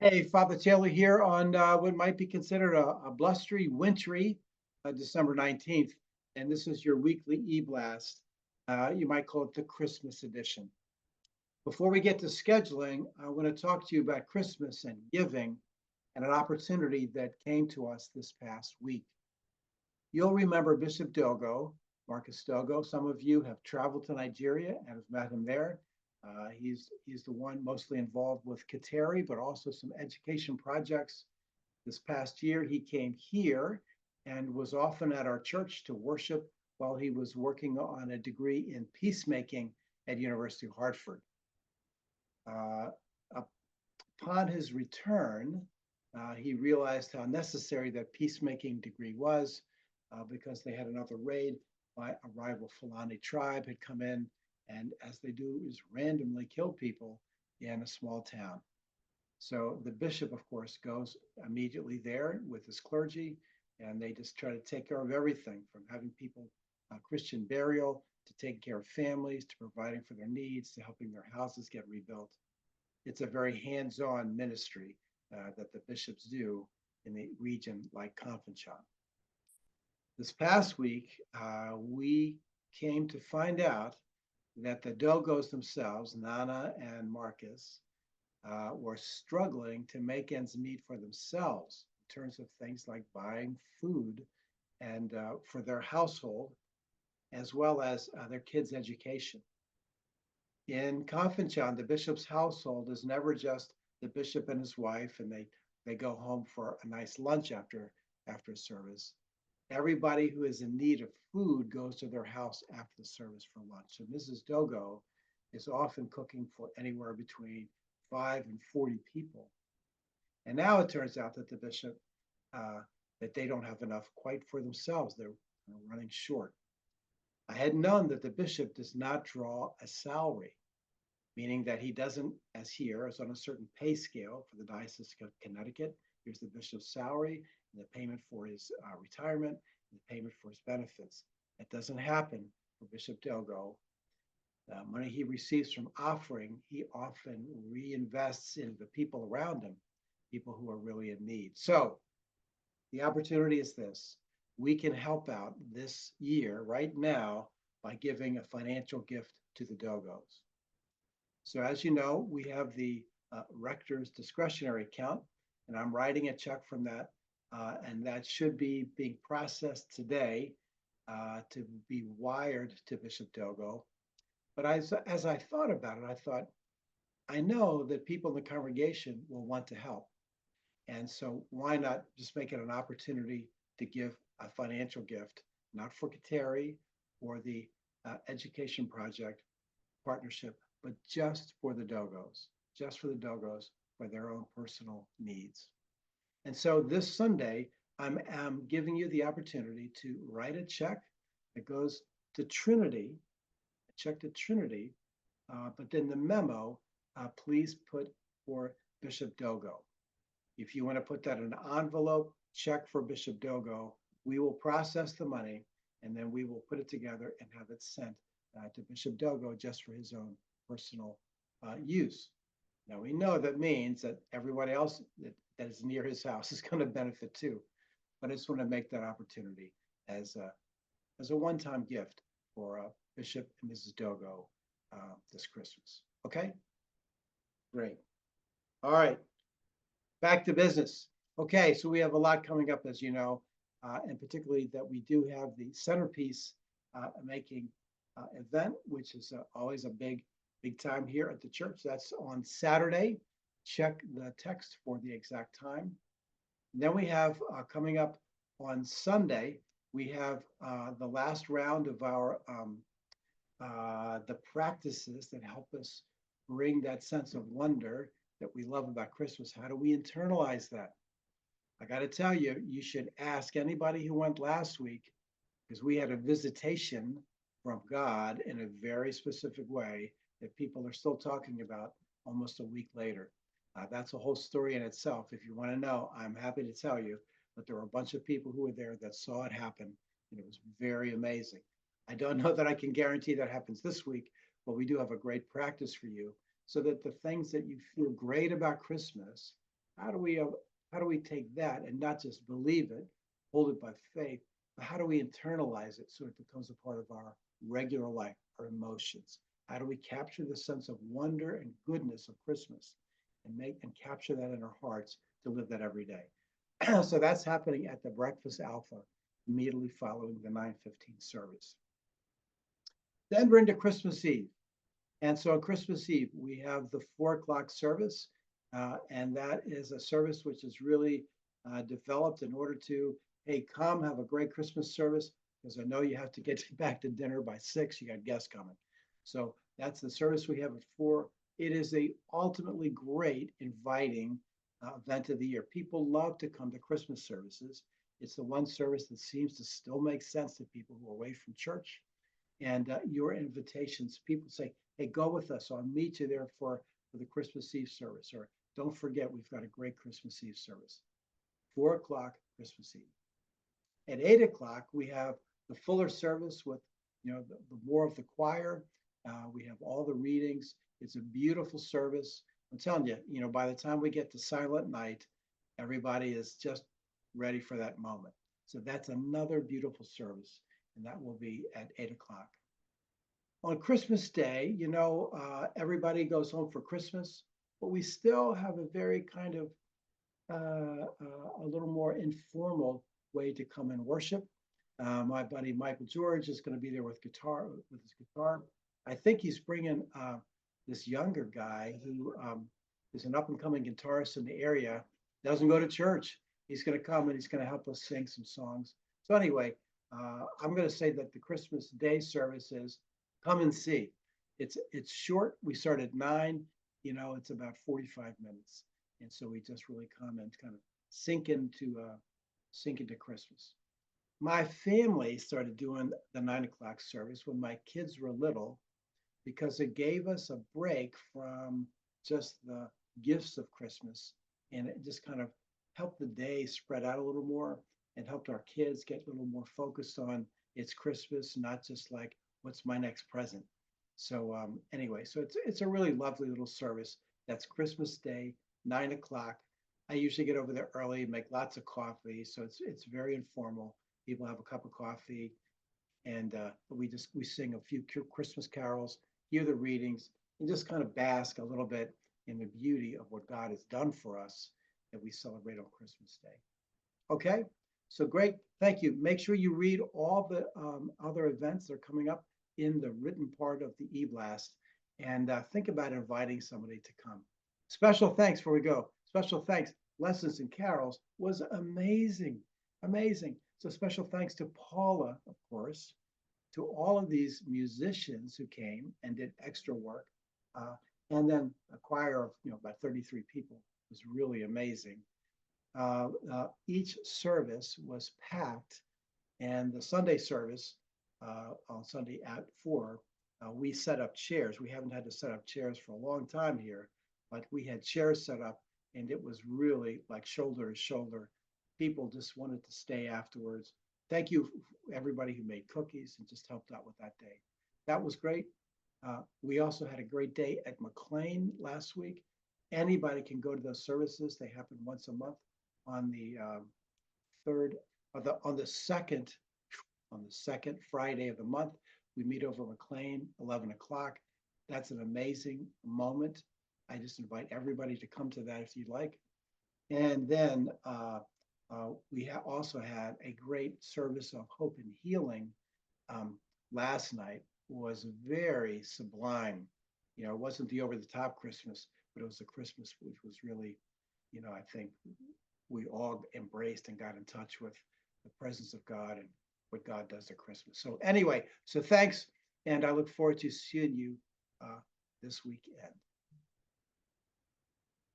Hey, Father Taylor here on what might be considered a blustery, wintry December 19th. And this is your weekly EBlast. You might call it the Christmas edition. Before we get to scheduling, I want to talk to you about Christmas and giving and an opportunity that came to us this past week. You'll remember Bishop Dogo, Marcus Dogo. Some of you have traveled to Nigeria and have met him there. He's the one mostly involved with Kateri, but also some education projects. This past year, he came here and was often at our church to worship while he was working on a degree in peacemaking at University of Hartford. Uh, Upon his return, he realized how necessary that peacemaking degree was because they had another raid by a rival Fulani tribe had come in, and as they do is randomly kill people in a small town. So the bishop, of course, goes immediately there with his clergy, and they just try to take care of everything from having people Christian burial to taking care of families to providing for their needs to helping their houses get rebuilt. It's a very hands-on ministry that the bishops do in the region like Confanchan. This past week, we came to find out that the Dogos themselves, Nana and Marcus, were struggling to make ends meet for themselves in terms of things like buying food and for their household, as well as their kids' education. In Confanchan, the bishop's household is never just the bishop and his wife, and they go home for a nice lunch after service. Everybody who is in need of food goes to their house after the service for lunch. So Mrs. Dogo is often cooking for anywhere between 5 and 40 people. And now it turns out that the bishop, that they don't have enough quite for themselves. They're running short. I had known that the bishop does not draw a salary, meaning that he doesn't, as here, is on a certain pay scale for the Diocese of Connecticut. Here's the bishop's salary, and the payment for his retirement, and the payment for his benefits. That doesn't happen for Bishop Dogo. The money he receives from offering, he often reinvests in the people around him, people who are really in need. So the opportunity is this. We can help out this year, right now, by giving a financial gift to the Dogos. So as you know, we have the rector's discretionary account, and I'm writing a check from that, and that should be being processed today to be wired to Bishop Dogo. But as I thought about it, I thought, I know that people in the congregation will want to help. And so why not just make it an opportunity to give a financial gift, not for Kateri or the education project partnership, but just for the Dogos, for their own personal needs. And so this Sunday, I'm giving you the opportunity to write a check that goes to Trinity, a check to Trinity, but then the memo, please put for Bishop Dogo. If you want to put that in an envelope, check for Bishop Dogo, we will process the money and then we will put it together and have it sent to Bishop Dogo just for his own personal use. Now we know that means that everybody else that is near his house is going to benefit too, but I just want to make that opportunity as a one-time gift for Bishop and Mrs. Dogo this Christmas. Okay, great. All right, back to business. Okay, so we have a lot coming up, as you know, and particularly that we do have the centerpiece making event, which is always a big time here at the church. That's on Saturday. Check the text for the exact time. And then we have coming up on Sunday, we have the last round of our the practices that help us bring that sense of wonder that we love about Christmas. How do we internalize that? I got to tell you, you should ask anybody who went last week, because we had a visitation from God in a very specific way that people are still talking about almost a week later. That's a whole story in itself. If you want to know, I'm happy to tell you, but there were a bunch of people who were there that saw it happen, and it was very amazing. I don't know that I can guarantee that happens this week, but we do have a great practice for you so that the things that you feel great about Christmas How do we uh, how do we take that and not just believe it, hold it by faith, but how do we internalize it so it becomes a part of our regular life, our emotions? How do we capture the sense of wonder and goodness of Christmas and make and capture that in our hearts to live that every day? So that's happening at the Breakfast Alpha immediately following the 9:15 service. Then we're into Christmas Eve. And so on Christmas Eve, we have the 4 o'clock service. And that is a service which is really developed in order to, hey, come have a great Christmas service, because I know you have to get back to dinner by 6. You got guests coming. So that's the service we have at 4. It is a ultimately great inviting event of the year. People love to come to Christmas services. It's the one service that seems to still make sense to people who are away from church. And your invitations, people say, hey, go with us. So I'll meet you there for the Christmas Eve service. Or don't forget, we've got a great Christmas Eve service. 4 o'clock Christmas Eve. At 8 o'clock, we have the fuller service with, the more of the choir. We have all the readings. It's a beautiful service. I'm telling you, by the time we get to Silent Night, everybody is just ready for that moment. So that's another beautiful service, and that will be at 8 o'clock. On Christmas Day, everybody goes home for Christmas, but we still have a very kind of a little more informal way to come and worship. My buddy Michael George is going to be there with his guitar. I think he's bringing this younger guy who is an up and coming guitarist in the area. Doesn't go to church. He's going to come and he's going to help us sing some songs. So anyway, I'm going to say that the Christmas Day service is come and see. It's short. We start at 9. It's about 45 minutes, and so we just really come and kind of sink into Christmas. My family started doing the 9 o'clock service when my kids were little, because it gave us a break from just the gifts of Christmas, and it just kind of helped the day spread out a little more and helped our kids get a little more focused on it's Christmas, not just like what's my next present. So anyway, so it's a really lovely little service. That's Christmas Day, 9 o'clock. I usually get over there early, make lots of coffee, so it's very informal. People have a cup of coffee, and we sing a few Christmas carols, hear the readings, and just kind of bask a little bit in the beauty of what God has done for us that we celebrate on Christmas Day. Okay, so great, thank you. Make sure you read all the other events that are coming up in the written part of the EBlast, and think about inviting somebody to come. Special thanks before we go. Special thanks. Lessons and Carols was amazing, amazing. So special thanks to Paula, of course, to all of these musicians who came and did extra work, and then a choir of about 33 people. It was really amazing. Each service was packed, and the Sunday service on Sunday at 4, we set up chairs. We haven't had to set up chairs for a long time here, but we had chairs set up, and it was really like shoulder to shoulder. People just wanted to stay afterwards. Thank you, everybody who made cookies and just helped out with that day. That was great. We also had a great day at McLean last week. Anybody can go to those services. They happen once a month on the third, on the second Friday of the month. We meet over McLean, 11 o'clock. That's an amazing moment. I just invite everybody to come to that if you'd like. And then we also had a great service of hope and healing last night. Was very sublime. It wasn't the over-the-top Christmas, but it was a Christmas which was really, I think we all embraced and got in touch with the presence of God and what God does at Christmas. So anyway, so thanks, and I look forward to seeing you this weekend.